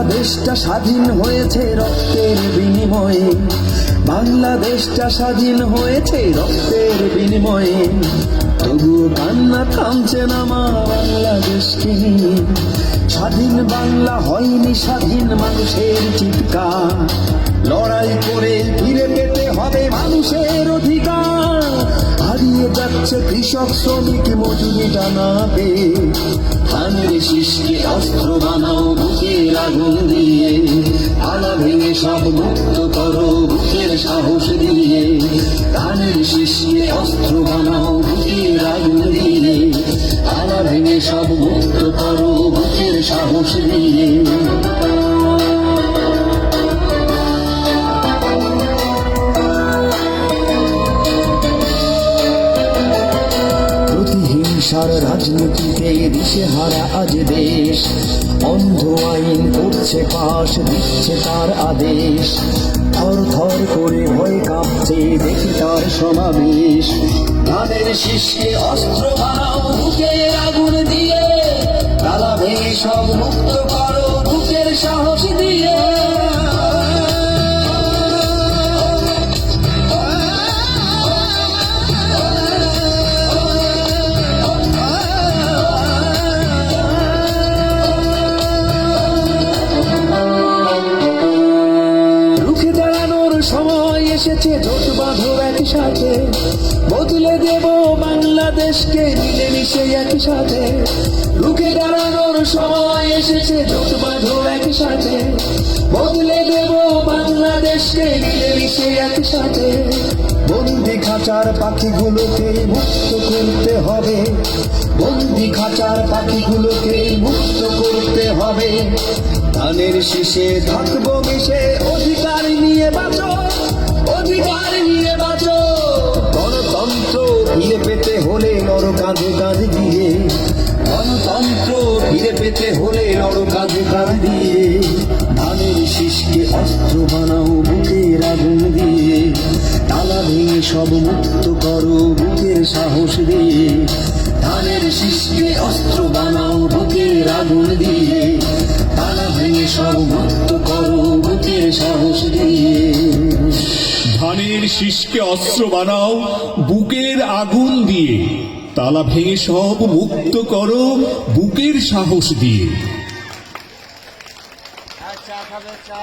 বাংলাদেশটা স্বাধীন হয়েছে রক্তের বিনিময়ে, বাংলাদেশটা স্বাধীন হয়েছে রক্তের বিনিময়ে। তবুও কান্না থামছে না মা বাংলাদেশকে নিয়ে। স্বাধীন বাংলা হয়নি স্বাধীন মানুষের চিৎকার, লড়াই করে ফিরে পেতে হবে মানুষের অধিকার। হারিয়ে যাচ্ছে কৃষক শ্রমিক মজুরিটা না পেয়ে, ধানের শীষকে অস্ত্র বানাও বুকের আগুন দিয়ে, তালা ভেঙে সব মুক্ত করো বুকের সাহস দিয়ে। ধানের শীষকে অস্ত্র বানাও বুকের আগুন দিয়ে, তালা ভেঙে সব মুক্ত করো বুকের সাহস দিয়ে। প্রতিহিংসার রাজনীতিতে দিশেহারা আজ দেশ, অন্ধ আইন করছে পাশ দিচ্ছে তার আদেশ। থর থর করে ভয় কাঁপছে দেখে তার সমাবেশ। ধানের শীষকে অস্ত্র বানাও বুকের আগুন দিয়ে, তালা ভেঙে সব মুক্ত করো বুকের সাহস দিয়ে। সময় এসেছে জোট বাঁধো একসাথে, বদলে দেব বাংলাদেশকে মিলেমিশে একসাথে। রুখে দাঁড়ানোর সময় এসেছে জোট বাঁধো একসাথে, বদলে দেব বাংলাদেশকে মিলেমিশে একসাথে। বন্দি খাঁচার পাখিগুলোকে মুক্ত করতে হবে, বন্দি খাঁচার পাখিগুলোকে মুক্ত করতে হবে। ধানের শীষে থাকবো মিশে, অধিকার নিয়ে বাঁচো, অধিকার নিয়ে বাঁচো। গণতন্ত্র ফিরে পেতে হলে লড়ো কাঁধে কাঁধ দিয়ে, গণতন্ত্র ফিরে পেতে হলে লড়ো কাঁধে কাঁধ দিয়ে। ধানের শীষকে অস্ত্র বানাও বুকের আগুন দিয়ে, তালা ভেঙে সব মুক্ত করো বুকের সাহস দিয়ে। ধানের শীষকে অস্ত্র বানাও বুকের আগুন দিয়ে, তালা ভেঙে সব মুক্ত করো বুকের সাহস দিয়ে। ধানের শীষকে অস্ত্র বানাও বুকের আগুন দিয়ে, তালা ভেঙে সব মুক্ত করো বুকের সাহস দিয়ে। চা খাবে চা